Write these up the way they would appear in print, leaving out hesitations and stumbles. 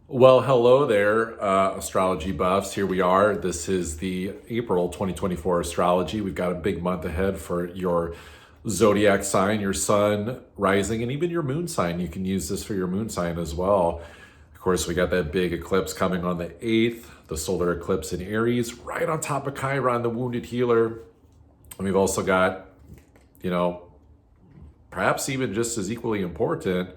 Well, hello there, astrology buffs. Here we are. This is the April 2024 astrology. We've got a big month ahead for your zodiac sign, your sun, rising, and even your moon sign. You can use this for your moon sign as well. Of course, we got that big eclipse coming on the 8th, the solar eclipse in Aries, right on top of Chiron, the wounded healer. And we've also got, you know, perhaps even just as equally important,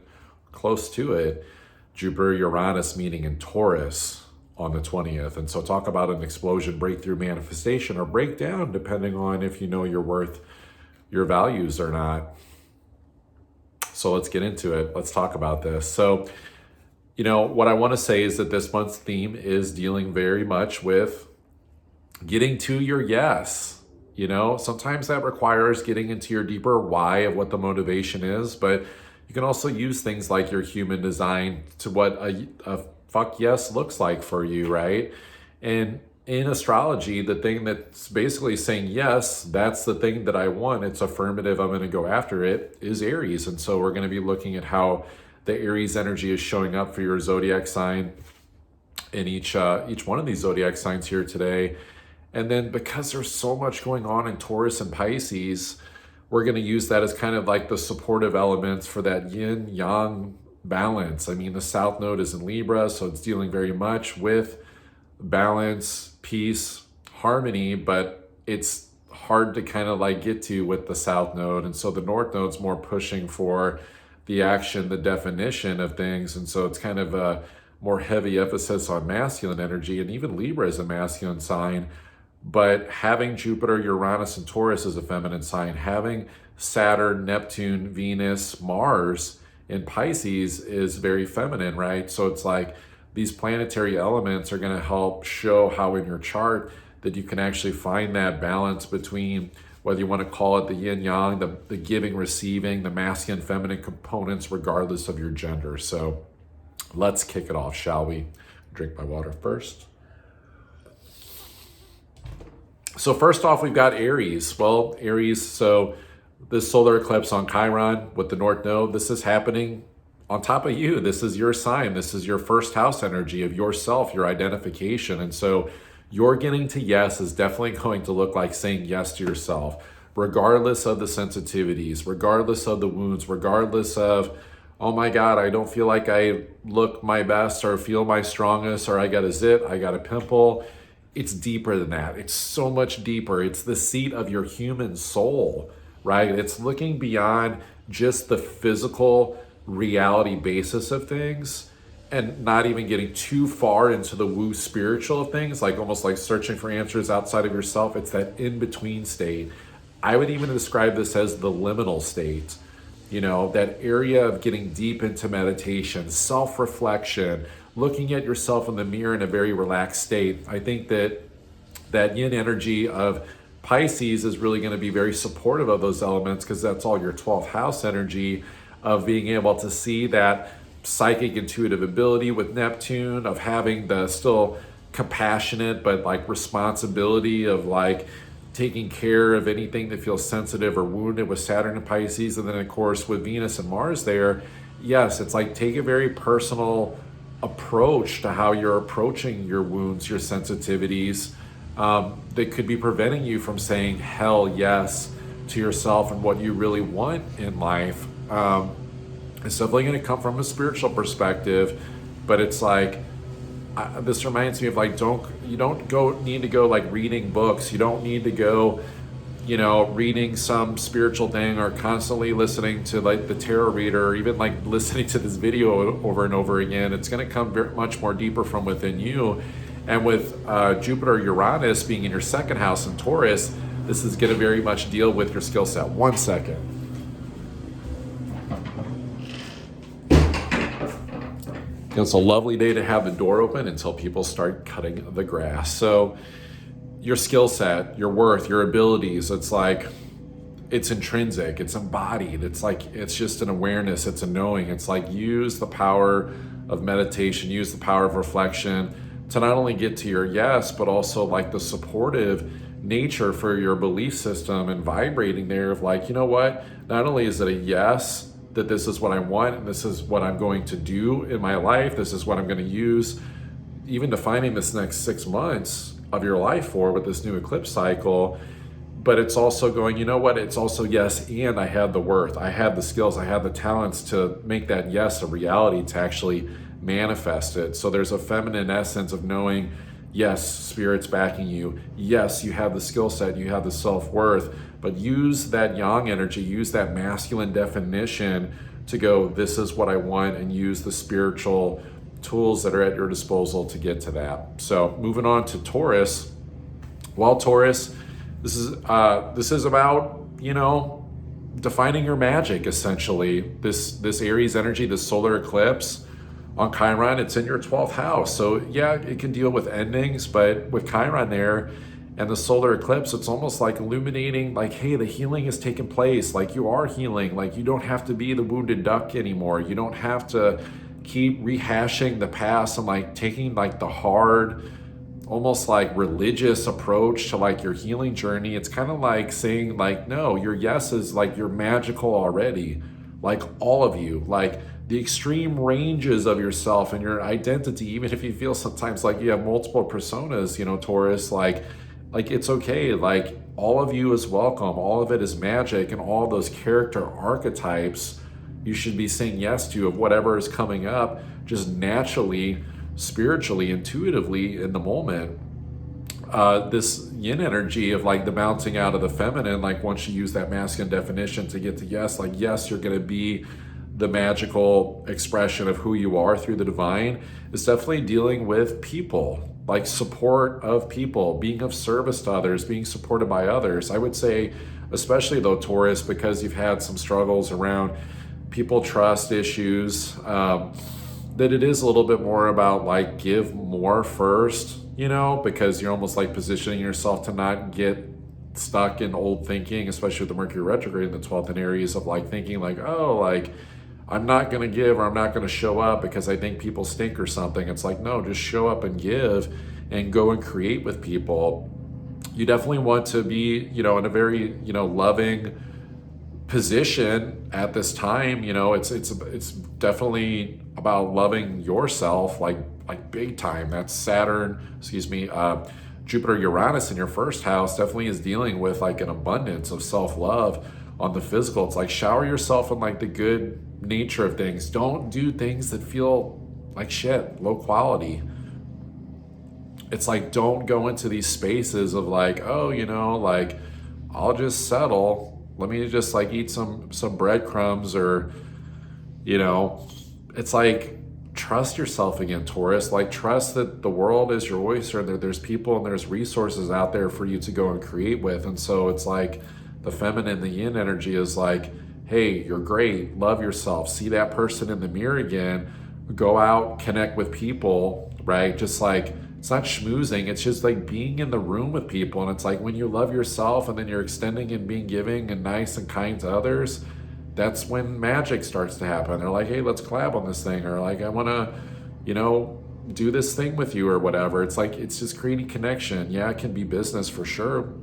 close to it, Jupiter Uranus meeting in Taurus on the 20th. And so talk about an explosion, breakthrough, manifestation, or breakdown, depending on if you know your worth, your values or not. So let's get into it. Let's talk about this. So, what I want to say is that this month's theme is dealing very much with getting to your yes. Sometimes that requires getting into your deeper why of what the motivation is, but you can also use things like your human design to what a fuck yes looks like for you, right? And in astrology, the thing that's basically saying, yes, that's the thing that I want, it's affirmative, I'm going to go after it, is Aries. And so we're going to be looking at how the Aries energy is showing up for your zodiac sign in each one of these zodiac signs here today. And then because there's so much going on in Taurus and Pisces, we're going to use that as kind of like the supportive elements for that yin yang balance. I mean, the South Node is in Libra, so it's dealing very much with balance, peace, harmony, but it's hard to kind of like get to with the South Node. And so the North Node's more pushing for the action, the definition of things. And so it's kind of a more heavy emphasis on masculine energy. And even Libra is a masculine sign. But having Jupiter, Uranus, and Taurus as a feminine sign, having Saturn, Neptune, Venus, Mars in Pisces is very feminine, right? So it's like these planetary elements are going to help show how in your chart that you can actually find that balance between whether you want to call it the yin yang, the giving, receiving, the masculine, feminine components, regardless of your gender. So let's kick it off, shall we? Drink my water first. So first off, we've got Aries. Well, Aries, so this solar eclipse on Chiron with the North Node, this is happening on top of you. This is your sign. This is your first house energy of yourself, your identification. And so your getting to yes is definitely going to look like saying yes to yourself, regardless of the sensitivities, regardless of the wounds, regardless of, oh my God, I don't feel like I look my best or feel my strongest, or I got a zit, I got a pimple. It's deeper than that. It's so much deeper. It's the seat of your human soul, right? It's looking beyond just the physical reality basis of things and not even getting too far into the woo spiritual of things, like almost like searching for answers outside of yourself. It's that in-between state. I would even describe this as the liminal state, that area of getting deep into meditation, self-reflection, looking at yourself in the mirror in a very relaxed state. I think that yin energy of Pisces is really going to be very supportive of those elements because that's all your 12th house energy of being able to see that psychic intuitive ability with Neptune, of having the still compassionate but like responsibility of like taking care of anything that feels sensitive or wounded with Saturn and Pisces. And then of course with Venus and Mars there, yes, it's like take a very personal approach to how you're approaching your wounds, your sensitivities, that could be preventing you from saying hell yes to yourself and what you really want in life. It's definitely going to come from a spiritual perspective, but it's like this reminds me of like you don't need to go like reading books. You don't need to go reading some spiritual thing or constantly listening to like the tarot reader or even like listening to this video over and over again. It's going to come very much more deeper from within you. And with Jupiter Uranus being in your second house in Taurus, this is going to very much deal with your skill set. 1 second. It's a lovely day to have the door open until people start cutting the grass. So your skill set, your worth, your abilities, it's like, it's intrinsic, it's embodied. It's like, it's just an awareness, it's a knowing. It's like use the power of meditation, use the power of reflection to not only get to your yes, but also like the supportive nature for your belief system and vibrating there of like, you know what, not only is it a yes that this is what I want and this is what I'm going to do in my life. This is what I'm going to use, even defining this next 6 months of your life for with this new eclipse cycle. But it's also going, you know what? It's also yes, and I had the worth, I had the skills, I had the talents to make that yes a reality, to actually manifest it. So there's a feminine essence of knowing, yes, spirit's backing you. Yes, you have the skill set, you have the self-worth, but use that yang energy, use that masculine definition to go, this is what I want, and use the spiritual tools that are at your disposal to get to that. So moving on to Taurus. Well, Taurus, this is about, you know, defining your magic, essentially. This Aries energy, this solar eclipse on Chiron, it's in your 12th house. So yeah, it can deal with endings, but with Chiron there and the solar eclipse, it's almost like illuminating, like, hey, the healing has taken place. Like, you are healing. Like, you don't have to be the wounded duck anymore. You don't have to keep rehashing the past and like taking like the hard, almost like religious approach to like your healing journey. It's kind of like saying like, no, your yes is like, you're magical already. Like, all of you, like the extreme ranges of yourself and your identity, even if you feel sometimes like you have multiple personas, you know, Taurus, like it's okay. Like, all of you is welcome. All of it is magic, and all those character archetypes you should be saying yes to, of whatever is coming up, just naturally, spiritually, intuitively in the moment. This yin energy of like the bouncing out of the feminine, like once you use that masculine definition to get to yes, like yes, you're going to be the magical expression of who you are through the divine, is definitely dealing with people, like support of people, being of service to others, being supported by others. I would say, especially though, Taurus, because you've had some struggles around people trust issues, that it is a little bit more about like give more first, you know, because you're almost like positioning yourself to not get stuck in old thinking, especially with the Mercury retrograde in the 12th in Aries, of like thinking like, oh, like I'm not going to give, or I'm not going to show up because I think people stink or something. It's like, no, just show up and give and go and create with people. You definitely want to be, you know, in a very, you know, loving position at this time. You know, it's definitely about loving yourself, like big time. That's Saturn, Jupiter, Uranus in your first house definitely is dealing with like an abundance of self-love on the physical. It's like shower yourself in like the good nature of things. Don't do things that feel like shit, low quality. It's like, don't go into these spaces of like, oh, you know, like I'll just settle. Let me just like eat some breadcrumbs, or, you know, it's like, trust yourself again, Taurus. Like, trust that the world is your oyster, that there's people and there's resources out there for you to go and create with. And so it's like the feminine, the yin energy is like, hey, you're great, love yourself, see that person in the mirror again, go out, connect with people, right? Just like, it's not schmoozing, it's just like being in the room with people. And it's like when you love yourself and then you're extending and being giving and nice and kind to others, that's when magic starts to happen. They're like, hey, let's collab on this thing, or like, I want to, you know, do this thing with you or whatever. It's like, it's just creating connection. Yeah, it can be business for sure,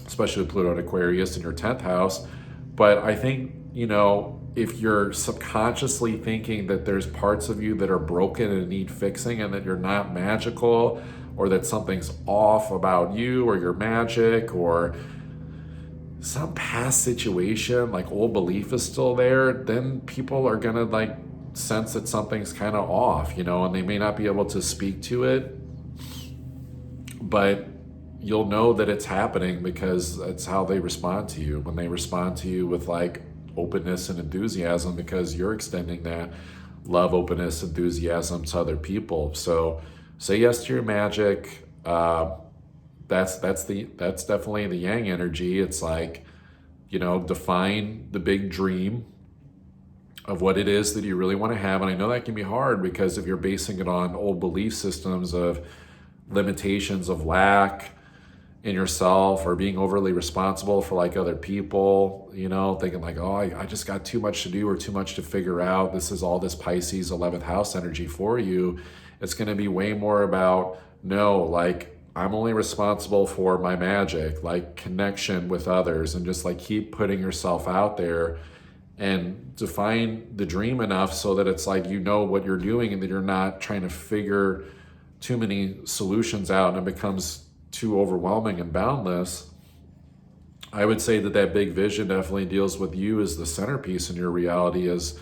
especially with Pluto and Aquarius in your 10th house. But I think, you know, if you're subconsciously thinking that there's parts of you that are broken and need fixing, and that you're not magical, or that something's off about you or your magic, or some past situation, like old belief is still there, then people are gonna like sense that something's kind of off, you know, and they may not be able to speak to it, but you'll know that it's happening because that's how they respond to you. When they respond to you with like openness and enthusiasm, because you're extending that love, openness, enthusiasm to other people. So say yes to your magic. That's definitely the yang energy. It's like, you know, define the big dream of what it is that you really want to have. And I know that can be hard, because if you're basing it on old belief systems of limitations of lack in yourself, or being overly responsible for like other people, you know, thinking like, oh, I just got too much to do or too much to figure out. This is all this Pisces 11th house energy for you. It's going to be way more about, no, like, I'm only responsible for my magic, like connection with others, and just like keep putting yourself out there and define the dream enough so that it's like, you know what you're doing and that you're not trying to figure too many solutions out and it becomes too overwhelming and boundless. I would say that that big vision definitely deals with you as the centerpiece in your reality, as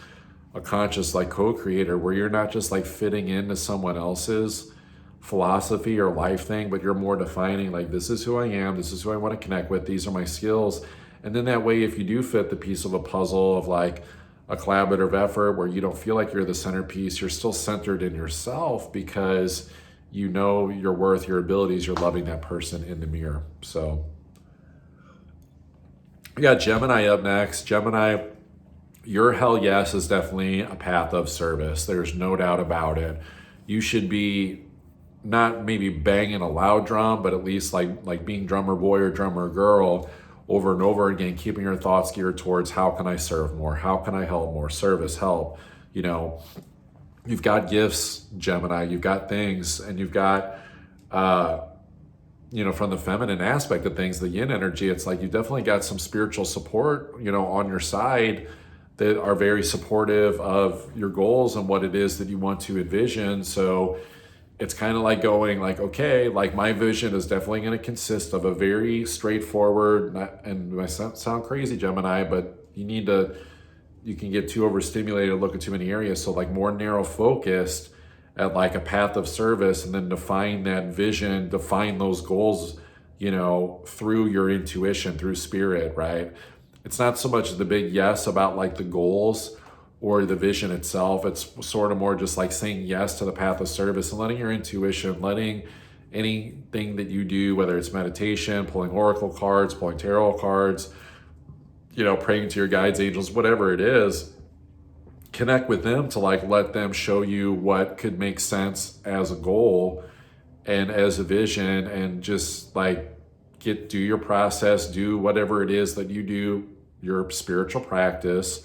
a conscious like co-creator, where you're not just like fitting into someone else's philosophy or life thing, but you're more defining like, this is who I am, this is who I want to connect with, these are my skills. And then that way, if you do fit the piece of a puzzle of like a collaborative effort where you don't feel like you're the centerpiece, you're still centered in yourself because you know your worth, your abilities, you're loving that person in the mirror. So we got Gemini up next. Gemini, your hell yes is definitely a path of service. There's no doubt about it. You should be not maybe banging a loud drum, but at least like being drummer boy or drummer girl over and over again, keeping your thoughts geared towards how can I serve more? How can I help more? Service, help. You know, you've got gifts, Gemini, you've got things, and you've got, you know, from the feminine aspect of things, the yin energy, it's like you definitely got some spiritual support, you know, on your side that are very supportive of your goals and what it is that you want to envision. So it's kind of like going like, okay, like my vision is definitely going to consist of a very straightforward, and I sound crazy, Gemini, but you can get too overstimulated, look at too many areas. So like more narrow focused at like a path of service, and then define that vision, define those goals, you know, through your intuition, through spirit, right? It's not so much the big yes about like the goals or the vision itself. It's sort of more just like saying yes to the path of service and letting your intuition, letting anything that you do, whether it's meditation, pulling oracle cards, pulling tarot cards, you know, praying to your guides, angels, whatever it is, connect with them to like let them show you what could make sense as a goal and as a vision, and just like do your process, do whatever it is that you do, your spiritual practice.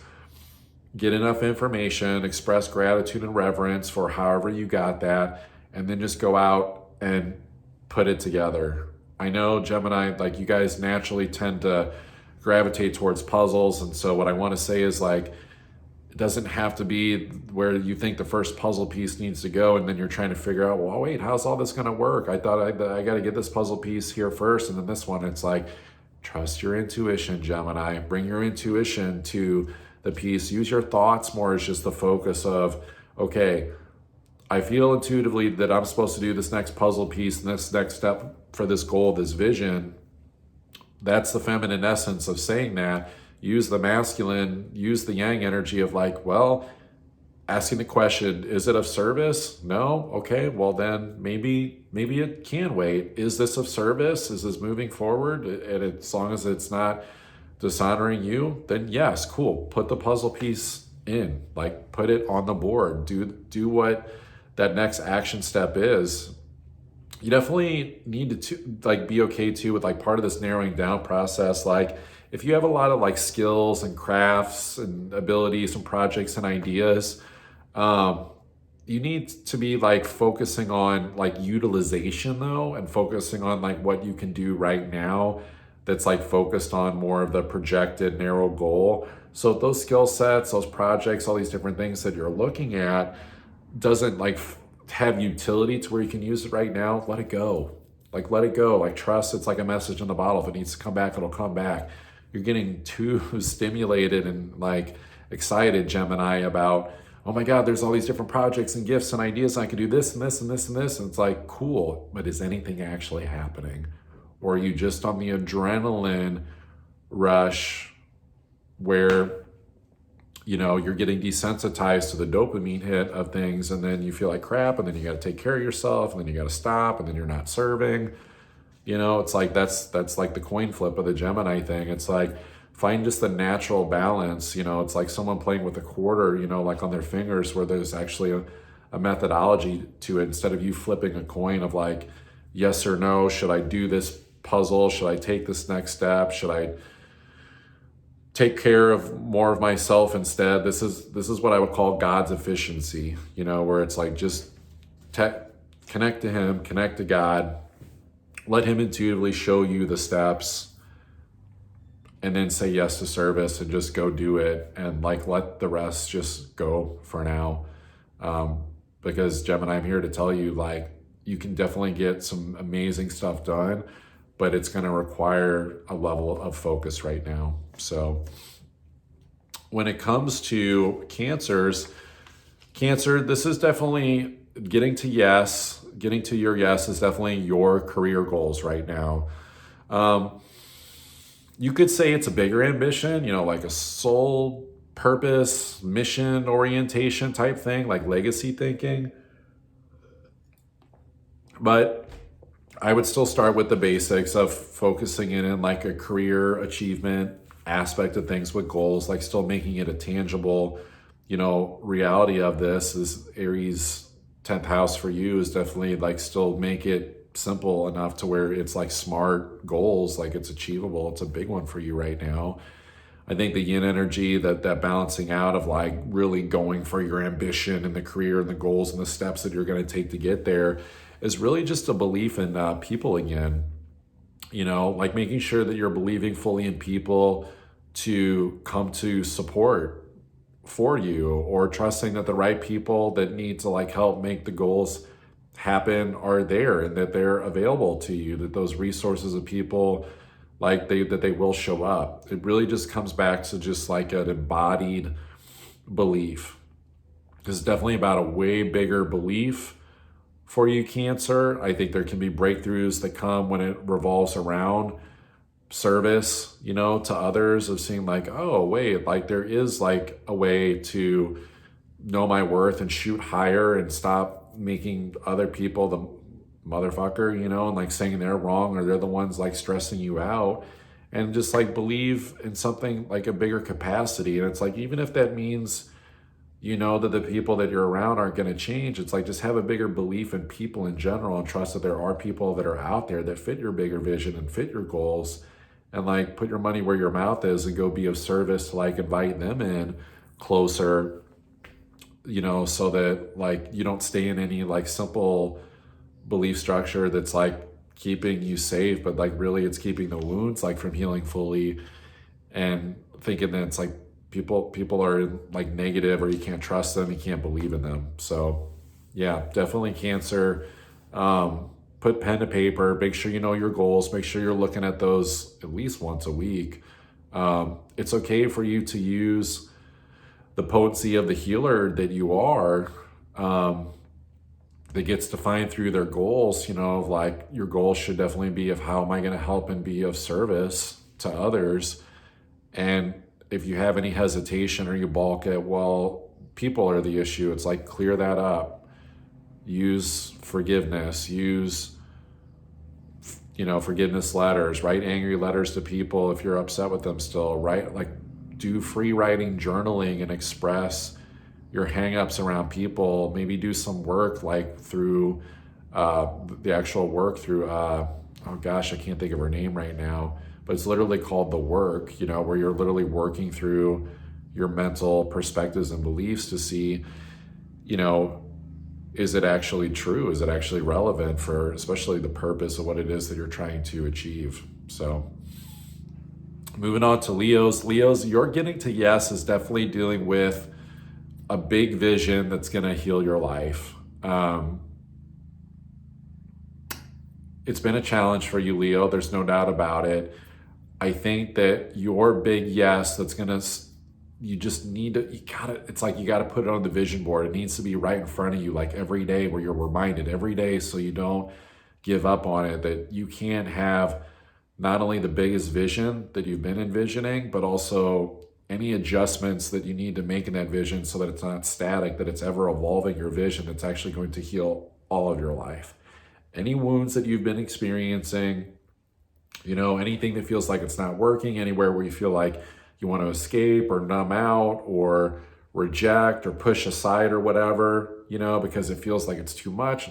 Get enough information, express gratitude and reverence for however you got that, and then just go out and put it together. I know, Gemini, like you guys naturally tend to gravitate towards puzzles. And so what I want to say is like, it doesn't have to be where you think the first puzzle piece needs to go, and then you're trying to figure out, well, wait, how's all this going to work? I thought I got to get this puzzle piece here first, and then this one. It's like, trust your intuition, Gemini. Bring your intuition to the piece. Use your thoughts more as just the focus of, okay, I feel intuitively that I'm supposed to do this next puzzle piece, this next step for this goal, this vision. That's the feminine essence of saying that. Use the masculine, use the yang energy of like, well, asking the question, is it of service? No? Okay, well then maybe it can wait. Is this of service? Is this moving forward? And as long as it's not dishonoring you, then yes, cool. Put the puzzle piece in, like put it on the board. Do what that next action step is. You definitely need to like be okay too with like part of this narrowing down process. Like if you have a lot of like skills and crafts and abilities and projects and ideas, you need to be like focusing on like utilization though, and focusing on like what you can do right now that's like focused on more of the projected narrow goal. So those skill sets, those projects, all these different things that you're looking at doesn't like have utility to where you can use it right now, let it go. Like let it go. Like trust it's like a message in the bottle. If it needs to come back, it'll come back. You're getting too stimulated and like excited, Gemini, about, oh my God, there's all these different projects and gifts and ideas. I can do this and this and this and this. And it's like, cool, but is anything actually happening? Or are you just on the adrenaline rush where, you know, you're getting desensitized to the dopamine hit of things, and then you feel like crap, and then you got to take care of yourself, and then you got to stop, and then you're not serving. You know, it's like that's like the coin flip of the Gemini thing. It's like find just the natural balance. You know, it's like someone playing with a quarter, you know, like on their fingers, where there's actually a methodology to it, instead of you flipping a coin of like yes or no. Should I do this puzzle? Should I take this next step? Should I take care of more of myself instead? This is what I would call God's efficiency, you know, where it's like just connect to him, connect to God, let him intuitively show you the steps, and then say yes to service and just go do it and like let the rest just go for now. Because Gemini, I'm here to tell you, like, you can definitely get some amazing stuff done, but it's going to require a level of focus right now. So when it comes to Cancer, this is definitely getting to your yes is definitely your career goals right now. You could say it's a bigger ambition, like a soul purpose, mission orientation type thing, like legacy thinking. But I would still start with the basics of focusing in like a career achievement aspect of things with goals, like still making it a tangible, reality of this is Aries 10th house for you is definitely like still make it simple enough to where it's like smart goals, like it's achievable. It's a big one for you right now. I think the yin energy, that balancing out of like really going for your ambition and the career and the goals and the steps that you're going to take to get there is really just a belief in people again. Like making sure that you're believing fully in people to come to support for you, or trusting that the right people that need to like help make the goals happen are there and that they're available to you, that those resources of people like that they will show up. It really just comes back to just like an embodied belief. It's definitely about a way bigger belief for you, Cancer. I think there can be breakthroughs that come when it revolves around service, to others, of seeing like, oh, wait, like there is like a way to know my worth and shoot higher and stop making other people the motherfucker, and like saying they're wrong or they're the ones like stressing you out, and just like believe in something like a bigger capacity. And it's like, even if that means, that the people that you're around aren't going to change, it's like just have a bigger belief in people in general and trust that there are people that are out there that fit your bigger vision and fit your goals, and like put your money where your mouth is and go be of service to like invite them in closer, so that like you don't stay in any like simple belief structure that's like keeping you safe, but like really it's keeping the wounds like from healing fully, and thinking that it's like people are like negative, or you can't trust them, you can't believe in them. So yeah, definitely Cancer. Put pen to paper, make sure you know your goals, make sure you're looking at those at least once a week. It's okay for you to use the potency of the healer that you are, that gets defined through their goals, of like your goals should definitely be of how am I going to help and be of service to others. And if you have any hesitation or you balk at, well, people are the issue, it's like clear that up. Use forgiveness, use forgiveness letters, write angry letters to people if you're upset with them still, right? Like do free writing, journaling, and express your hangups around people. Maybe do some work like through the actual work through, oh gosh, I can't think of her name right now, but it's literally called The Work, where you're literally working through your mental perspectives and beliefs to see, is it actually true? Is it actually relevant for especially the purpose of what it is that you're trying to achieve? So moving on to Leos. Leos, your getting to yes is definitely dealing with a big vision that's going to heal your life. It's been a challenge for you, Leo. There's no doubt about it. I think that your big yes that's going to, it's like you got to put it on the vision board. It needs to be right in front of you, like every day, where you're reminded every day, so you don't give up on it, that you can't have not only the biggest vision that you've been envisioning, but also any adjustments that you need to make in that vision so that it's not static, that it's ever evolving your vision. It's actually going to heal all of your life. Any wounds that you've been experiencing, anything that feels like it's not working, anywhere where you feel like you want to escape or numb out or reject or push aside or whatever, because it feels like it's too much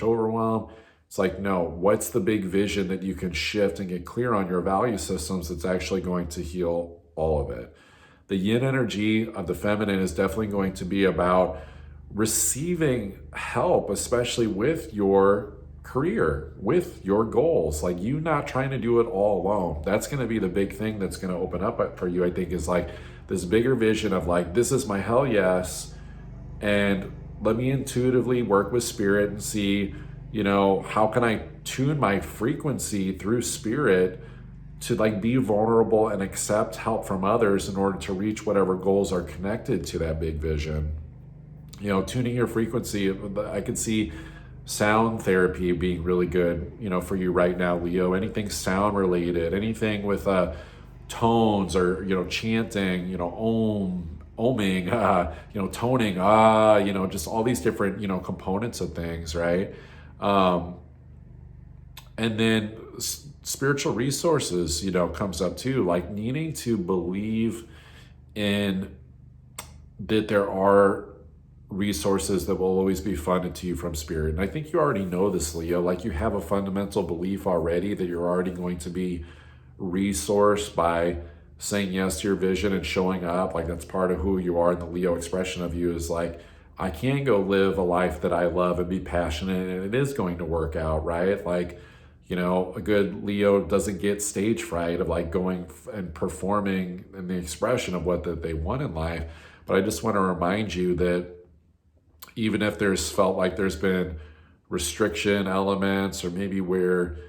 overwhelm. It's like, no, what's the big vision that you can shift and get clear on your value systems that's actually going to heal all of it? The yin energy of the feminine is definitely going to be about receiving help, especially with your career, with your goals, like you not trying to do it all alone. That's going to be the big thing that's going to open up for you, I think, is like this bigger vision of like, this is my hell yes. And let me intuitively work with spirit and see, how can I tune my frequency through spirit to like be vulnerable and accept help from others in order to reach whatever goals are connected to that big vision. Tuning your frequency, I could see sound therapy being really good, for you right now, Leo. Anything sound related, anything with tones or, chanting, oming, toning, just all these different, components of things, right? And then spiritual resources, comes up too, like needing to believe in that there are resources that will always be funded to you from spirit. And I think you already know this, Leo, like you have a fundamental belief already that you're already going to be resourced by saying yes to your vision and showing up. Like that's part of who you are. And the Leo expression of you is like, I can go live a life that I love and be passionate, and it is going to work out, right? Like, a good Leo doesn't get stage fright of like going and performing in the expression of what that they want in life. But I just want to remind you that even if there's felt like there's been restriction elements, or maybe where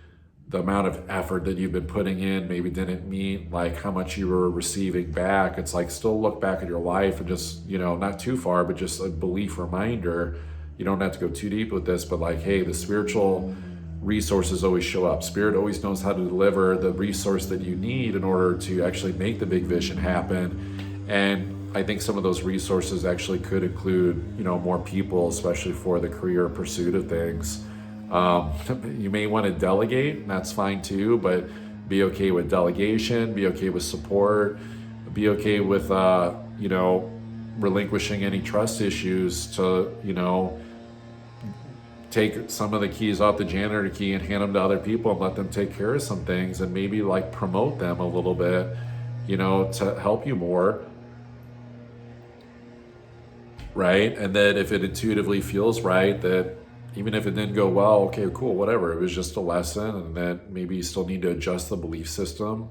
the amount of effort that you've been putting in maybe didn't meet like how much you were receiving back, it's like still look back at your life and just, not too far, but just a belief reminder. You don't have to go too deep with this, but like, hey, the spiritual resources always show up. Spirit always knows how to deliver the resource that you need in order to actually make the big vision happen. And I think some of those resources actually could include, more people, especially for the career pursuit of things. You may want to delegate, and that's fine too, but be okay with delegation, be okay with support, be okay with, relinquishing any trust issues to, take some of the keys off the janitor key and hand them to other people and let them take care of some things, and maybe like promote them a little bit, to help you more. Right? And then if it intuitively feels right, that even if it didn't go well, okay, cool, whatever. It was just a lesson, and then maybe you still need to adjust the belief system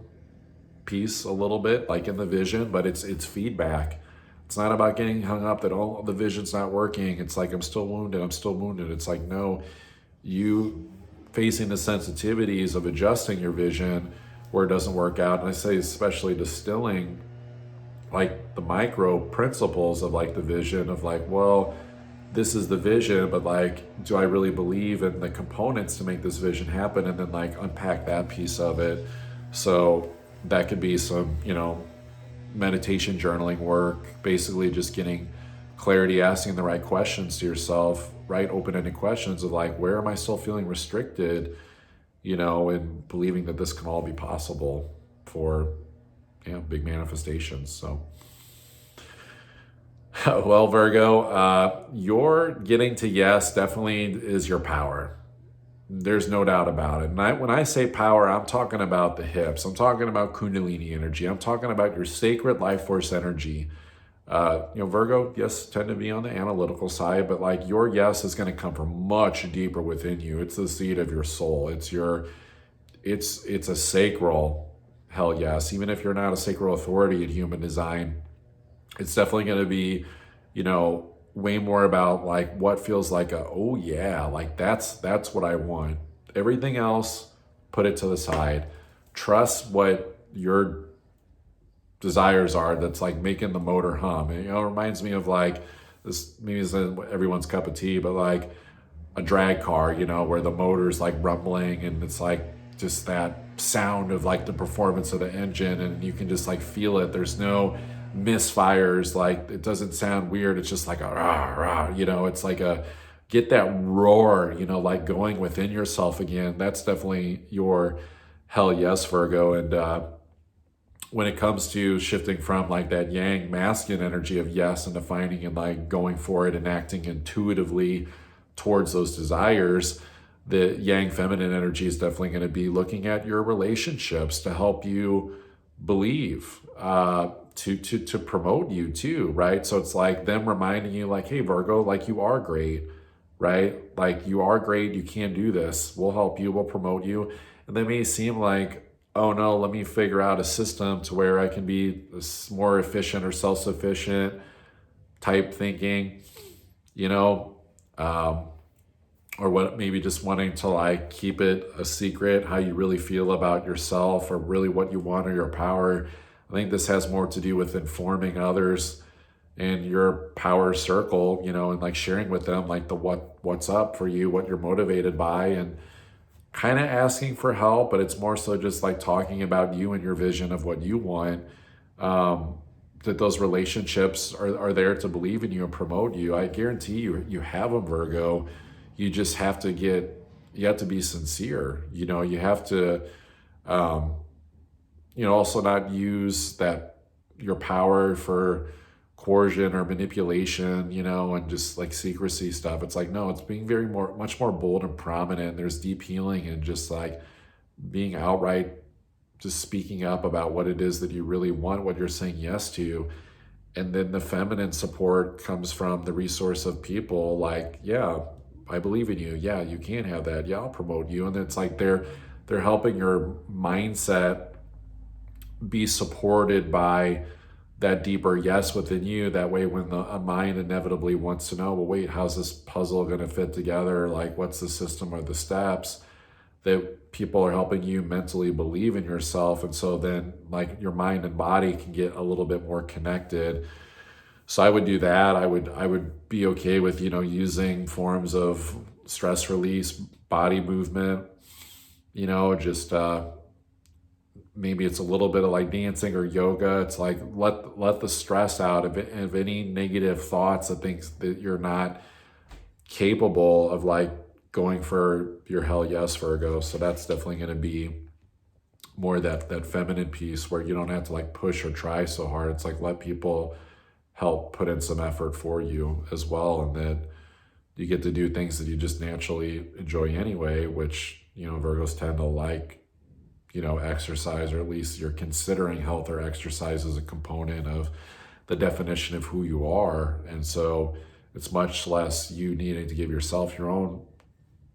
piece a little bit, like in the vision, but it's feedback. It's not about getting hung up that, oh, the vision's not working. It's like, I'm still wounded. It's like, no, you facing the sensitivities of adjusting your vision where it doesn't work out. And I say especially distilling like the micro principles of like the vision of like, well, this is the vision, but like, do I really believe in the components to make this vision happen? And then like unpack that piece of it. So that could be some, meditation, journaling work, basically just getting clarity, asking the right questions to yourself, right? Open-ended questions of like, where am I still feeling restricted, and believing that this can all be possible for, big manifestations. So, well, Virgo, your getting to yes definitely is your power. There's no doubt about it. And when I say power, I'm talking about the hips. I'm talking about Kundalini energy. I'm talking about your sacred life force energy. Virgo, yes, tend to be on the analytical side, but like your yes is going to come from much deeper within you. It's the seed of your soul. It's a sacral hell yes. Even if you're not a sacral authority in human design, it's definitely going to be, way more about like what feels like oh yeah, like that's what I want. Everything else, put it to the side. Trust what your desires are that's like making the motor hum. And, it reminds me of like this, maybe it's everyone's cup of tea, but like a drag car, where the motor's like rumbling and it's like just that sound of like the performance of the engine, and you can just like feel it. There's no misfires, like it doesn't sound weird. It's just like a rah, rah, it's like a get that roar, like going within yourself again. That's definitely your hell yes, Virgo. And when it comes to shifting from like that yang masculine energy of yes and defining and like going for it and acting intuitively towards those desires, the yang feminine energy is definitely going to be looking at your relationships to help you believe, to promote you too, right? So it's like them reminding you like, hey, Virgo, like you are great. right? Like, you are great, you can do this, we'll help you, we'll promote you. And they may seem like, oh no, let me figure out a system to where I can be more efficient or self-sufficient type thinking, you know, or what, maybe just wanting to like keep it a secret, how you really feel about yourself or really what you want or your power. I think this has more to do with informing others in your power circle, you know, and like sharing with them like what's up for you, what you're motivated by, and kind of asking for help, but it's more so just like talking about you and your vision of what you want. That those relationships are there to believe in you and promote you. I guarantee you have them, Virgo. You just have to you have to be sincere. You know, you have to, also not use your power for coercion or manipulation, and just like secrecy stuff. It's like, no, it's being much more bold and prominent. There's deep healing and just like being outright, just speaking up about what it is that you really want, what you're saying yes to. And then the feminine support comes from the resource of people like, yeah, I believe in you. Yeah, you can have that. Yeah, I'll promote you. And it's like they're helping your mindset be supported by that deeper yes within you. That way, when a mind inevitably wants to know, well, wait, how's this puzzle going to fit together? Like, what's the system or the steps? That people are helping you mentally believe in yourself. And so then like your mind and body can get a little bit more connected. So I would do that. I would be okay with, using forms of stress release, body movement, just maybe it's a little bit of like dancing or yoga. It's like, let the stress out of any negative thoughts that thinks that you're not capable of like going for your hell yes, Virgo. So that's definitely going to be more that feminine piece where you don't have to like push or try so hard. It's like, let people help put in some effort for you as well. And that you get to do things that you just naturally enjoy anyway, which, Virgos tend to like, exercise, or at least you're considering health or exercise as a component of the definition of who you are. And so it's much less you needing to give yourself your own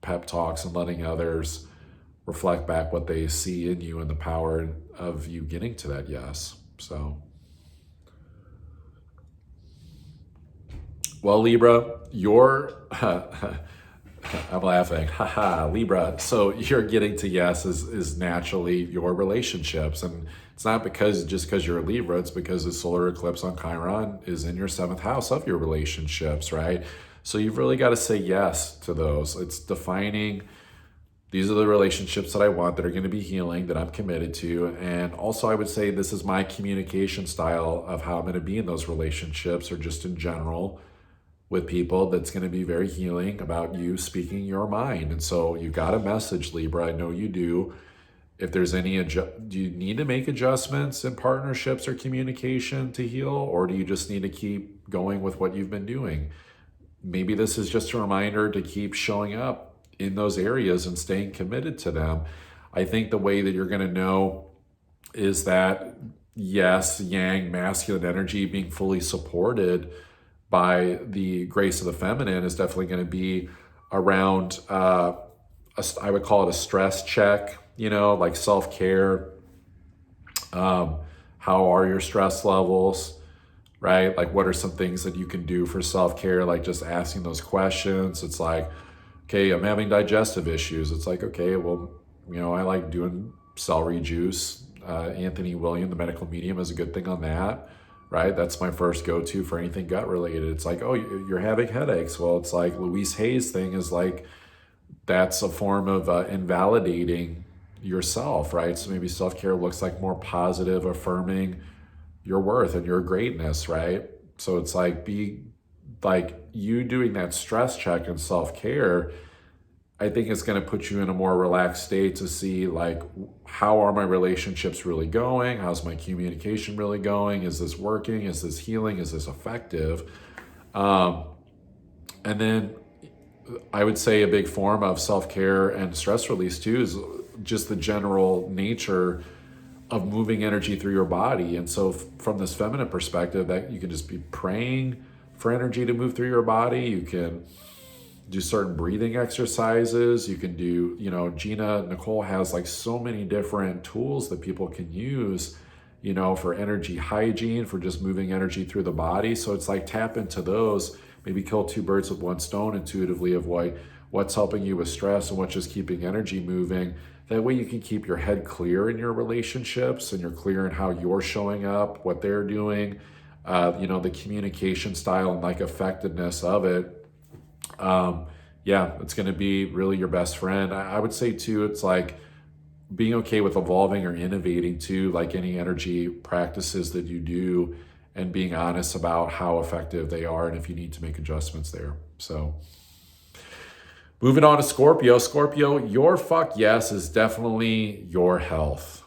pep talks and letting others reflect back what they see in you and the power of you getting to that yes. So, well, Libra, I'm laughing, haha, Libra. So you're getting to yes is naturally your relationships. And it's not just because you're a Libra, it's because the solar eclipse on Chiron is in your 7th house of your relationships, right? So you've really got to say yes to those. It's defining, these are the relationships that I want, that are going to be healing, that I'm committed to. And also I would say this is my communication style of how I'm going to be in those relationships, or just in general with people, that's going to be very healing about you speaking your mind. And so you got a message, Libra. I know you do. If there's any, do you need to make adjustments in partnerships or communication to heal? Or do you just need to keep going with what you've been doing? Maybe this is just a reminder to keep showing up in those areas and staying committed to them. I think the way that you're going to know is that, yes, yang, masculine energy being fully supported by the grace of the feminine is definitely going to be around, I would call it a stress check, like self-care. How are your stress levels, right? Like, what are some things that you can do for self-care? Like just asking those questions. It's like, okay, I'm having digestive issues. It's like, okay, well, I like doing celery juice. Anthony William, the medical medium, is a good thing on that. Right? That's my first go-to for anything gut related. It's like, oh, you're having headaches. Well, it's like Louise Hay's thing is like, that's a form of invalidating yourself, right? So maybe self-care looks like more positive, affirming your worth and your greatness, right? So it's like, you doing that stress check and self-care, I think it's going to put you in a more relaxed state to see like, how are my relationships really going? How's my communication really going? Is this working? Is this healing? Is this effective? And then I would say a big form of self-care and stress release too is just the general nature of moving energy through your body. And so from this feminine perspective, that you can just be praying for energy to move through your body. You can do certain breathing exercises. You can do, Nicole has like so many different tools that people can use, for energy hygiene, for just moving energy through the body. So it's like tap into those, maybe kill two birds with one stone intuitively of what's helping you with stress and what's just keeping energy moving. That way you can keep your head clear in your relationships, and you're clear in how you're showing up, what they're doing, the communication style and like effectiveness of it. It's going to be really your best friend. I would say too, it's like being okay with evolving or innovating too, like any energy practices that you do, and being honest about how effective they are and if you need to make adjustments there. So moving on to Scorpio. Scorpio, your fuck yes is definitely your health.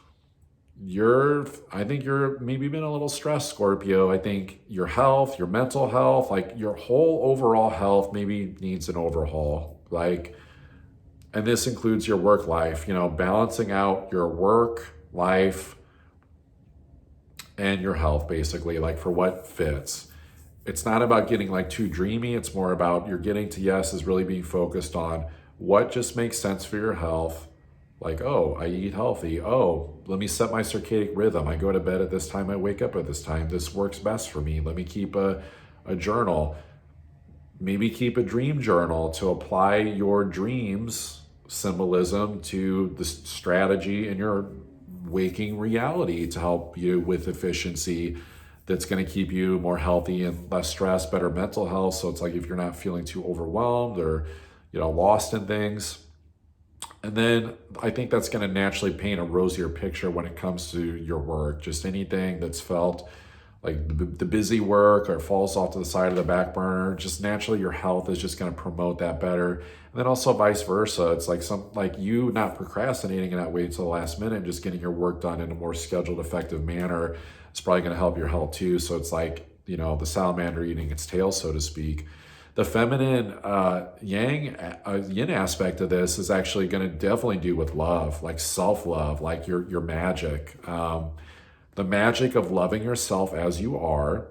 I think you're maybe been a little stressed, Scorpio. I think your health, your mental health, like your whole overall health maybe needs an overhaul. And this includes your work life, balancing out your work life and your health, basically, like for what fits. It's not about getting like too dreamy. It's more about you're getting to yes is really being focused on what just makes sense for your health. Like, oh, I eat healthy. Oh, let me set my circadian rhythm. I go to bed at this time. I wake up at this time. This works best for me. Let me keep a journal. Maybe keep a dream journal to apply your dreams symbolism to the strategy in your waking reality to help you with efficiency. That's going to keep you more healthy and less stressed, better mental health. So it's like if you're not feeling too overwhelmed or, lost in things. And then I think that's going to naturally paint a rosier picture when it comes to your work. Just anything that's felt like the busy work or falls off to the side of the back burner, just naturally your health is just going to promote that better. And then also vice versa. It's like you not procrastinating and not waiting till the last minute and just getting your work done in a more scheduled, effective manner. It's probably going to help your health too. So it's like, the salamander eating its tail, so to speak. The feminine yin aspect of this is actually going to definitely do with love, like self-love, like your magic. The magic of loving yourself as you are,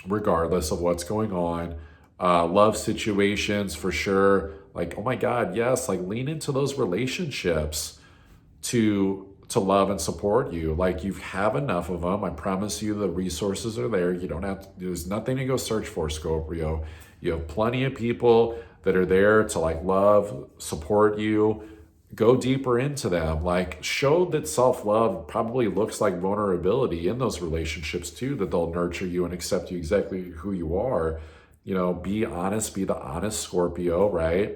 regardless of what's going on. Love situations for sure. Like, oh my God, yes, like lean into those relationships to love and support you. Like you have enough of them. I promise you the resources are there. You don't have to, there's nothing to go search for, Scorpio. You have plenty of people that are there to like love, support you. Go deeper into them. Like show that self-love probably looks like vulnerability in those relationships too, that they'll nurture you and accept you exactly who you are. Be honest, be the honest Scorpio, right?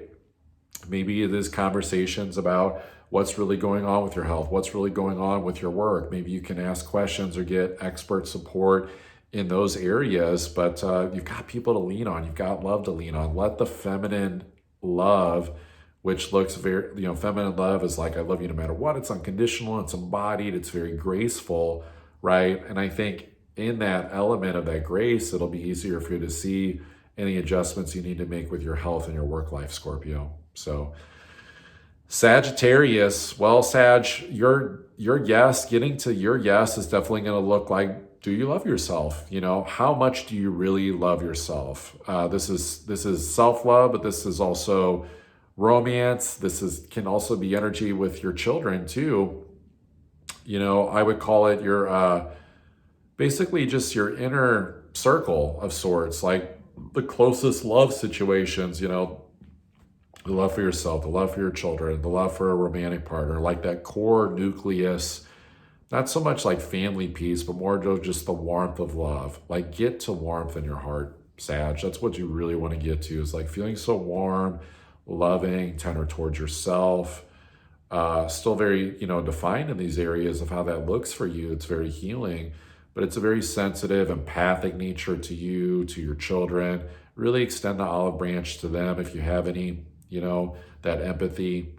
Maybe it is conversations about what's really going on with your health, what's really going on with your work. Maybe you can ask questions or get expert support in those areas, but you've got people to lean on. You've got love to lean on. Let the feminine love, which looks very, feminine love is like, I love you no matter what. It's unconditional, it's embodied, it's very graceful, right? And I think in that element of that grace, it'll be easier for you to see any adjustments you need to make with your health and your work life, Scorpio. So Sagittarius, well, Sag, your yes, getting to your yes is definitely going to look like, do you love yourself? How much do you really love yourself? This is self-love, but this is also romance. Can also be energy with your children too. I would call it your basically just your inner circle of sorts, like the closest love situations, the love for yourself, the love for your children, the love for a romantic partner, like that core nucleus. Not so much like family piece, but more just the warmth of love. Like get to warmth in your heart, Sag. That's what you really want to get to, is like feeling so warm, loving, tender towards yourself. Still very, defined in these areas of how that looks for you. It's very healing, but it's a very sensitive, empathic nature to you, to your children. Really extend the olive branch to them if you have any, that empathy.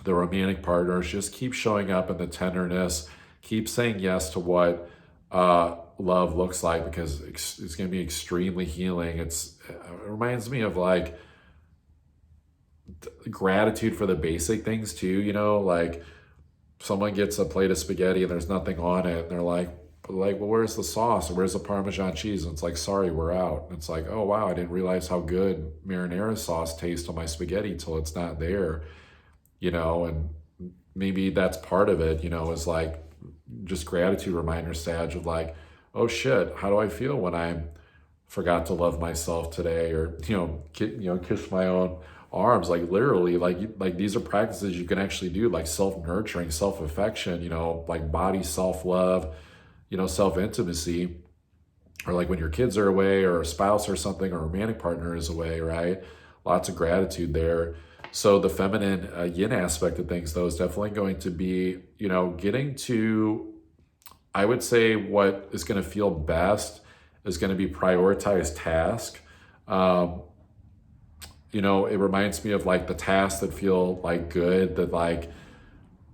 The romantic partners, just keep showing up in the tenderness. Keep saying yes to what love looks like, because it's going to be extremely healing. It reminds me of like gratitude for the basic things too, like someone gets a plate of spaghetti and there's nothing on it and they're like, like, well, where's the sauce? Or where's the Parmesan cheese? And it's like, sorry, we're out. And it's like, oh, wow, I didn't realize how good marinara sauce tastes on my spaghetti till it's not there, and maybe that's part of it, is like just gratitude reminder, Sag, of like, oh shit, how do I feel when I forgot to love myself today? Or, kiss my own arms, like literally, like these are practices you can actually do, like self-nurturing, self-affection, like body self-love, self-intimacy, or like when your kids are away or a spouse or something or a romantic partner is away, right? Lots of gratitude there. So the feminine yin aspect of things, though, is definitely going to be, getting to, I would say what is going to feel best is going to be prioritized task. It reminds me of like the tasks that feel like good, that like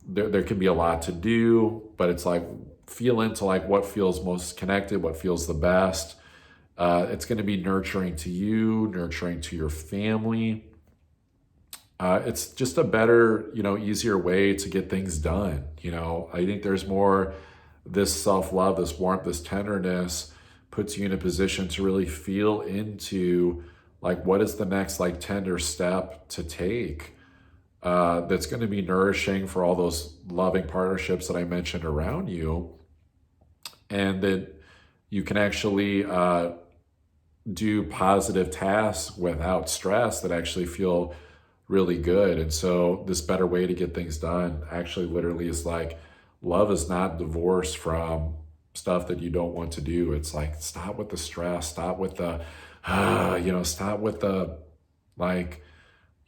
there can be a lot to do, but it's like feel into like what feels most connected, what feels the best. It's going to be nurturing to you, nurturing to your family. It's just a better, easier way to get things done. I think there's more, this self-love, this warmth, this tenderness puts you in a position to really feel into like, what is the next like tender step to take that's going to be nourishing for all those loving partnerships that I mentioned around you, and that you can actually do positive tasks without stress that actually feel really good. And so this better way to get things done actually literally is like, love is not divorced from stuff that you don't want to do. It's like, stop with the stress, stop with the stop with the like,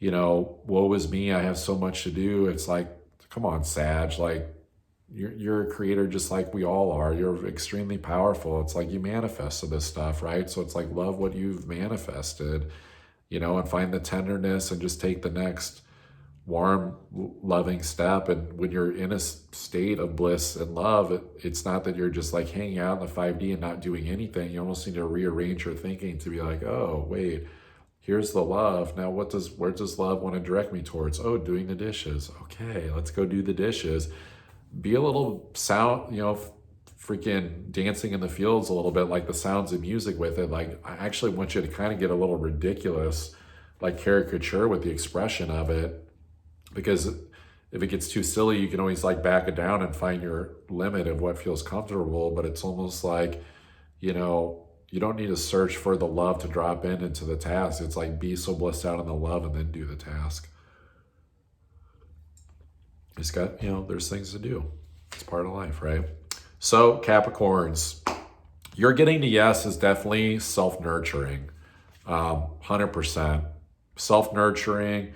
woe is me, I have so much to do. It's like, come on, Sag, like you're a creator just like we all are. You're extremely powerful. It's like you manifested this stuff, right? So it's like, love what you've manifested, and find the tenderness and just take the next warm, loving step. And when you're in a state of bliss and love, it's not that you're just like hanging out in the 5D and not doing anything. You almost need to rearrange your thinking to be like, oh, wait, here's the love. Now where does love want to direct me towards? Oh, doing the dishes. Okay, let's go do the dishes. Be a little sound, freaking dancing in the fields a little bit, like the sounds of music with it. Like, I actually want you to kind of get a little ridiculous, like caricature with the expression of it. Because if it gets too silly, you can always like back it down and find your limit of what feels comfortable. But it's almost like, you don't need to search for the love to drop into the task. It's like, be so blissed out in the love and then do the task. It's got, there's things to do. It's part of life, right? So Capricorns, your getting to yes is definitely self-nurturing, 100%. Self-nurturing.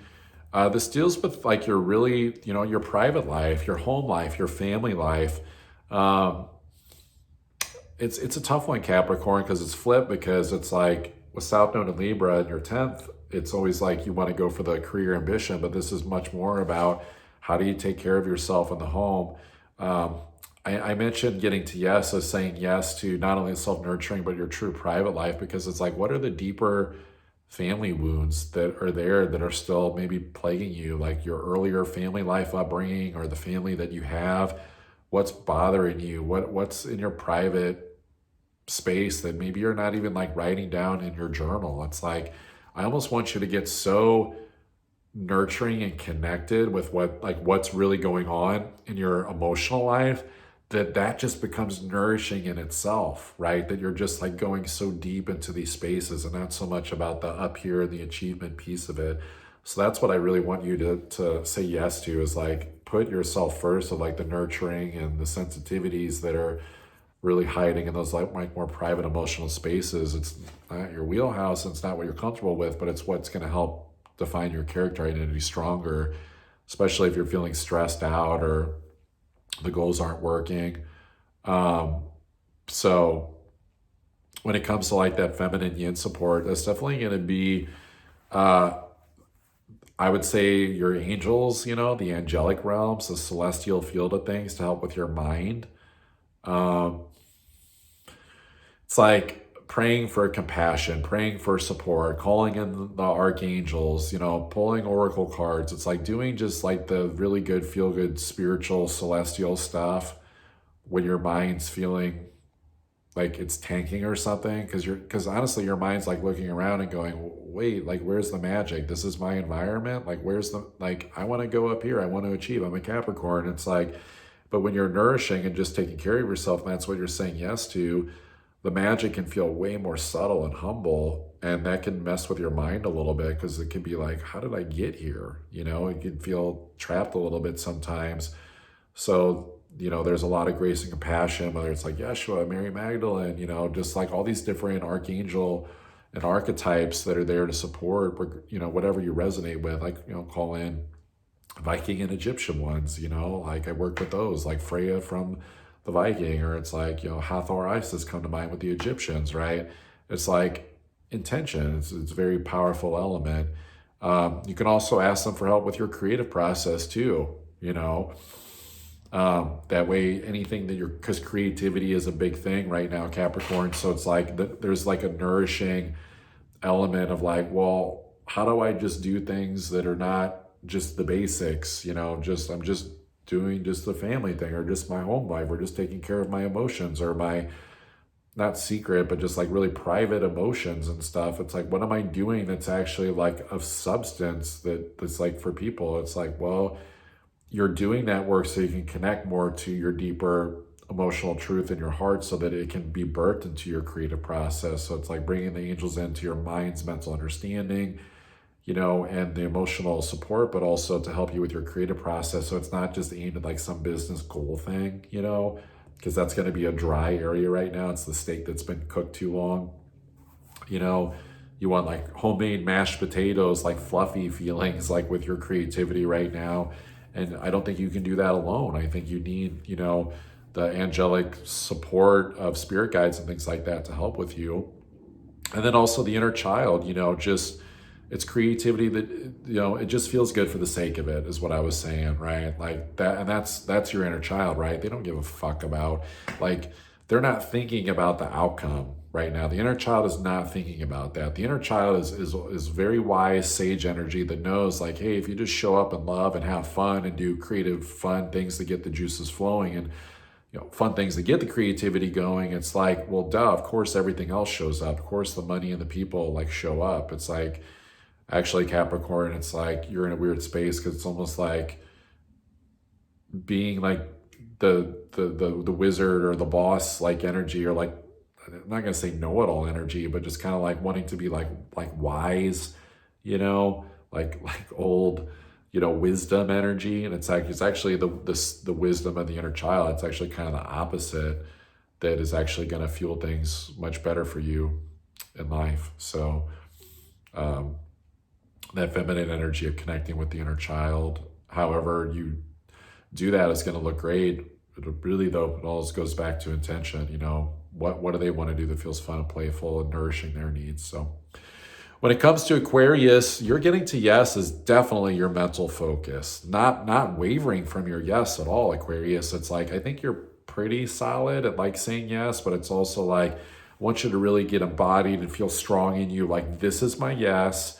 This deals with like your really, your private life, your home life, your family life. It's a tough one, Capricorn, because it's flipped, because it's like with South Node and Libra in your 10th, it's always like you want to go for the career ambition, but this is much more about how do you take care of yourself in the home. I mentioned getting to yes as saying yes to not only self-nurturing, but your true private life, because it's like, what are the deeper family wounds that are there that are still maybe plaguing you, like your earlier family life upbringing or the family that you have? What's bothering you? What's in your private space that maybe you're not even like writing down in your journal? It's like, I almost want you to get so nurturing and connected with what's really going on in your emotional life, that just becomes nourishing in itself, right? That you're just like going so deep into these spaces and not so much about the up here and the achievement piece of it. So that's what I really want you to say yes to, is like put yourself first, of like the nurturing and the sensitivities that are really hiding in those like more private emotional spaces. It's not your wheelhouse, and it's not what you're comfortable with, but it's what's going to help define your character identity stronger, especially if you're feeling stressed out or the goals aren't working. So when it comes to like that feminine yin support, that's definitely going to be, I would say, your angels, the angelic realms, the celestial field of things to help with your mind. It's like praying for compassion, praying for support, calling in the archangels, pulling oracle cards. It's like doing just like the really good, feel good, spiritual, celestial stuff when your mind's feeling like it's tanking or something, because honestly your mind's like looking around and going, wait, like where's the magic? This is my environment, like where's the, like I want to go up here, I want to achieve, I'm a Capricorn. It's like, but when you're nourishing and just taking care of yourself, and that's what you're saying yes to, the magic can feel way more subtle and humble, and that can mess with your mind a little bit, because it can be like, how did I get here? You know, it can feel trapped a little bit sometimes. So, you know, there's a lot of grace and compassion, whether it's like Yeshua, Mary Magdalene, you know, just like all these different archangel and archetypes that are there to support, you know, whatever you resonate with. Like, you know, call in Viking and Egyptian ones, you know, like I work with those, like Freya from the Viking, or it's like, you know, Hathor, Isis come to mind with the Egyptians, right? It's like intention. It's a very powerful element. You can also ask them for help with your creative process too, you know. That way, anything that because creativity is a big thing right now, Capricorn. So it's like there's like a nourishing element of like, well, how do I just do things that are not just the basics, you know, I'm just doing just the family thing, or just my home life, or just taking care of my emotions, or my, not secret, but just like really private emotions and stuff. It's like, what am I doing that's actually like of substance that's like for people? It's like, well, you're doing that work so you can connect more to your deeper emotional truth in your heart, so that it can be birthed into your creative process. So it's like bringing the angels into your mind's mental understanding, you know, and the emotional support, but also to help you with your creative process. So it's not just aimed at like some business goal thing, you know, because that's going to be a dry area right now. It's the steak that's been cooked too long. You know, you want like homemade mashed potatoes, like fluffy feelings, like with your creativity right now. And I don't think you can do that alone. I think you need, you know, the angelic support of spirit guides and things like that to help with you. And then also the inner child, you know, just it's creativity that, you know, it just feels good for the sake of it, is what I was saying, right? Like that, and that's your inner child, right? They don't give a fuck about, like, they're not thinking about the outcome right now. The inner child is not thinking about that. The inner child is very wise, sage energy that knows, like, hey, if you just show up and love and have fun and do creative, fun things to get the juices flowing, and you know, fun things to get the creativity going, it's like, well, duh, of course everything else shows up. Of course the money and the people like show up. It's like, actually, Capricorn, it's like you're in a weird space, because it's almost like being like the wizard or the boss like energy, or like, I'm not gonna say know-it-all energy, but just kind of like wanting to be like wise, you know, like old, you know, wisdom energy. And it's like, it's actually the wisdom of the inner child. It's actually kind of the opposite, that is actually going to fuel things much better for you in life. So that feminine energy of connecting with the inner child, however you do that, is going to look great. It really, though, it all goes back to intention. You know, what do they want to do that feels fun and playful and nourishing their needs? So when it comes to Aquarius, you're getting to yes is definitely your mental focus, not wavering from your yes at all, Aquarius. It's like, I think you're pretty solid at like saying yes, but it's also like, I want you to really get embodied and feel strong in you. Like, this is my yes.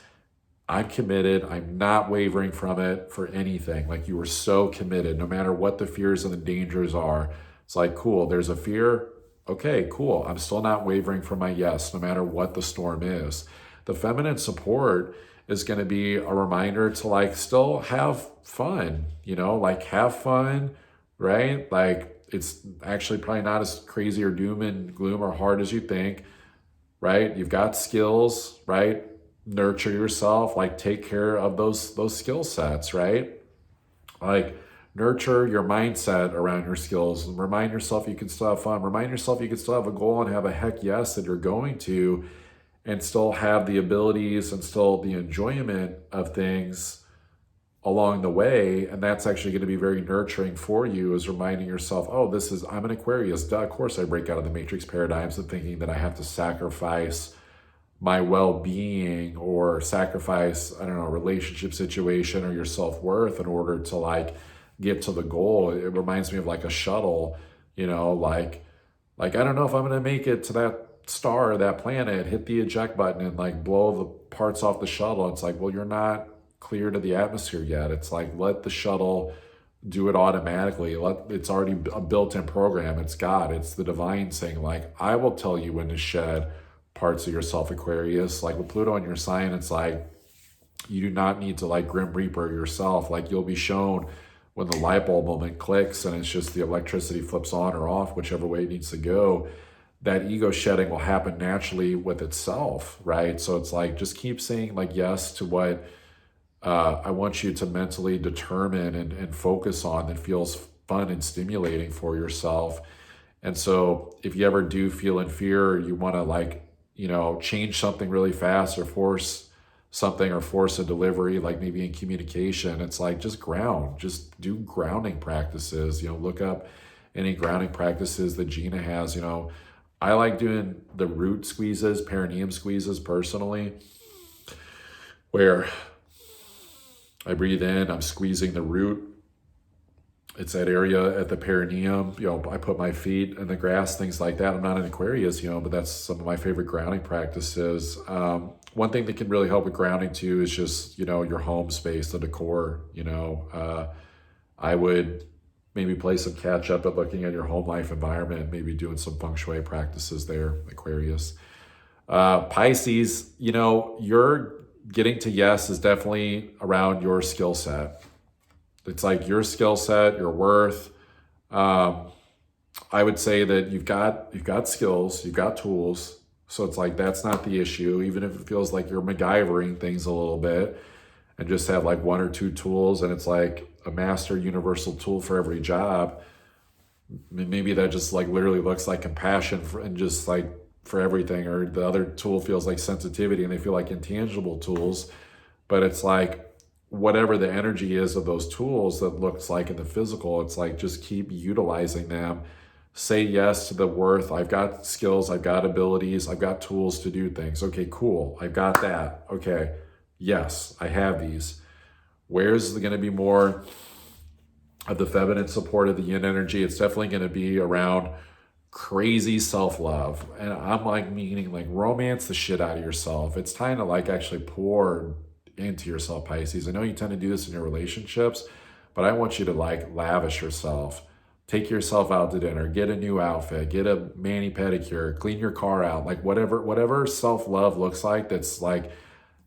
I'm committed. I'm not wavering from it for anything. Like, you were so committed, no matter what the fears and the dangers are. It's like, cool, there's a fear. Okay, cool. I'm still not wavering from my yes, no matter what the storm is. The feminine support is going to be a reminder to like still have fun, you know, like have fun, right? Like, it's actually probably not as crazy or doom and gloom or hard as you think, right? You've got skills, right? Nurture yourself, like take care of those skill sets, right? Like, nurture your mindset around your skills, and remind yourself you can still have fun. Remind yourself you can still have a goal and have a heck yes that you're going to, and still have the abilities and still the enjoyment of things along the way. And that's actually going to be very nurturing for you, is reminding yourself, oh, I'm an Aquarius. Duh, of course I break out of the matrix paradigms of thinking that I have to sacrifice my well-being, or sacrifice, I don't know, a relationship situation or your self-worth in order to like get to the goal. It reminds me of like a shuttle, you know, like I don't know if I'm going to make it to that star, that planet, hit the eject button and like blow the parts off the shuttle. It's like, well, you're not clear to the atmosphere yet. It's like, let the shuttle do it automatically. It's already a built-in program. It's God. It's the divine saying, like, I will tell you when to shed parts of yourself, Aquarius. Like with Pluto in your sign, it's like, you do not need to like Grim Reaper yourself. Like you'll be shown when the light bulb moment clicks and it's just the electricity flips on or off, whichever way it needs to go. That ego shedding will happen naturally with itself, right? So it's like, just keep saying like yes to what I want you to mentally determine and focus on that feels fun and stimulating for yourself. And so if you ever do feel in fear, or you want to like, change something really fast or force something or force a delivery, like maybe in communication, it's like, just ground, just do grounding practices, look up any grounding practices that Gina has. I like doing the root squeezes, perineum squeezes personally, where I breathe in, I'm squeezing the root. It's that area at the perineum. I put my feet in the grass, things like that. I'm not an Aquarius, but that's some of my favorite grounding practices. One thing that can really help with grounding too is just, your home space, the decor. I would maybe play some catch up at looking at your home life environment, maybe doing some feng shui practices there, Aquarius. Pisces, your getting to yes is definitely around your skill set. It's like your skill set, your worth. I would say that you've got skills, you've got tools. So it's like, that's not the issue. Even if it feels like you're MacGyvering things a little bit and just have like one or two tools and it's like a master universal tool for every job. Maybe that just like literally looks like compassion and just like for everything, or the other tool feels like sensitivity and they feel like intangible tools. But it's like, whatever the energy is of those tools that looks like in the physical, it's like, just keep utilizing them. Say yes to the worth. I've got skills, I've got abilities, I've got tools to do things. Okay, cool. I've got that. Okay, yes, I have these. Where's going to be more of the feminine support of the yin energy? It's definitely going to be around crazy self-love. And I'm like meaning like romance the shit out of yourself. It's time to like actually pour into yourself, Pisces. I know you tend to do this in your relationships, but I want you to like lavish yourself. Take yourself out to dinner, get a new outfit, get a mani pedicure, clean your car out, like whatever self-love looks like. That's like,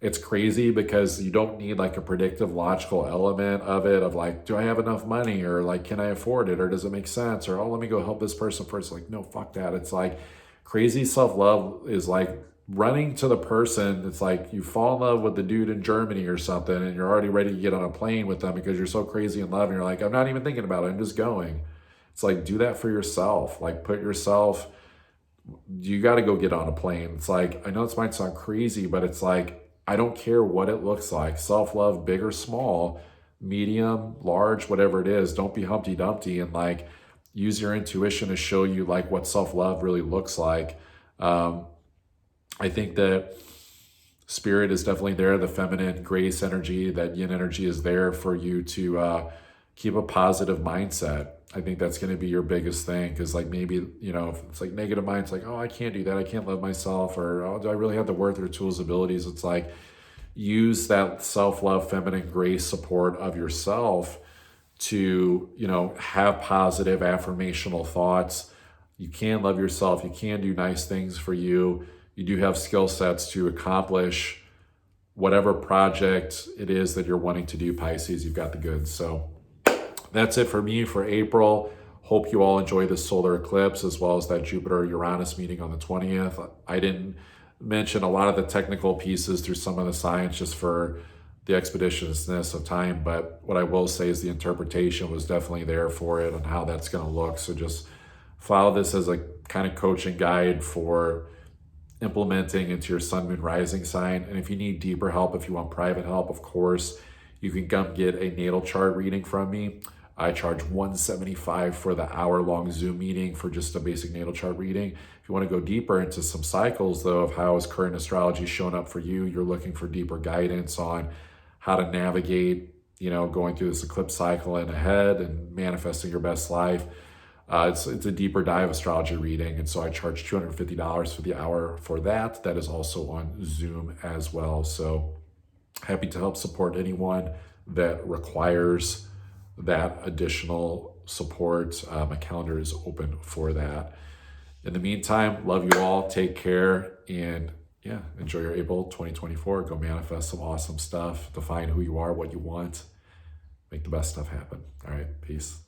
it's crazy because you don't need like a predictive logical element of it, of like, do I have enough money, or like, can I afford it, or does it make sense, or oh, let me go help this person first. Like, no, fuck that. It's like crazy self-love is like running to the person. It's like you fall in love with the dude in Germany or something and you're already ready to get on a plane with them because you're so crazy in love and you're like, I'm not even thinking about it, I'm just going. It's like, do that for yourself. Like put yourself, you got to go get on a plane. It's like, I know this might sound crazy, but it's like, I don't care what it looks like. Self-love, big or small, medium, large, whatever it is. Don't be Humpty Dumpty and like use your intuition to show you like what self-love really looks like. I think that spirit is definitely there. The feminine grace energy, that yin energy is there for you to keep a positive mindset. I think that's going to be your biggest thing. Because like maybe, if it's like negative minds, like, oh, I can't do that, I can't love myself, or oh, do I really have the worth or tools, abilities? It's like, use that self-love, feminine grace support of yourself to, have positive affirmational thoughts. You can love yourself. You can do nice things for you. You do have skill sets to accomplish whatever project it is that you're wanting to do, Pisces. You've got the goods. So that's it for me for April. Hope you all enjoy this solar eclipse as well as that Jupiter-Uranus meeting on the 20th. I didn't mention a lot of the technical pieces through some of the science just for the expeditiousness of time, but what I will say is the interpretation was definitely there for it and how that's going to look. So just follow this as a kind of coaching guide for implementing into your sun, moon, rising sign. And if you need deeper help, if you want private help, of course, you can come get a natal chart reading from me. I charge $175 for the hour-long Zoom meeting for just a basic natal chart reading. If you want to go deeper into some cycles, though, of how is current astrology showing up for you, you're looking for deeper guidance on how to navigate, going through this eclipse cycle and ahead and manifesting your best life. It's a deeper dive astrology reading, and so I charge $250 for the hour for that. That is also on Zoom as well. So happy to help support anyone that requires that additional support. My calendar is open for that. In the meantime, love you all. Take care. And yeah, enjoy your April 2024. Go manifest some awesome stuff. Define who you are, what you want. Make the best stuff happen. All right. Peace.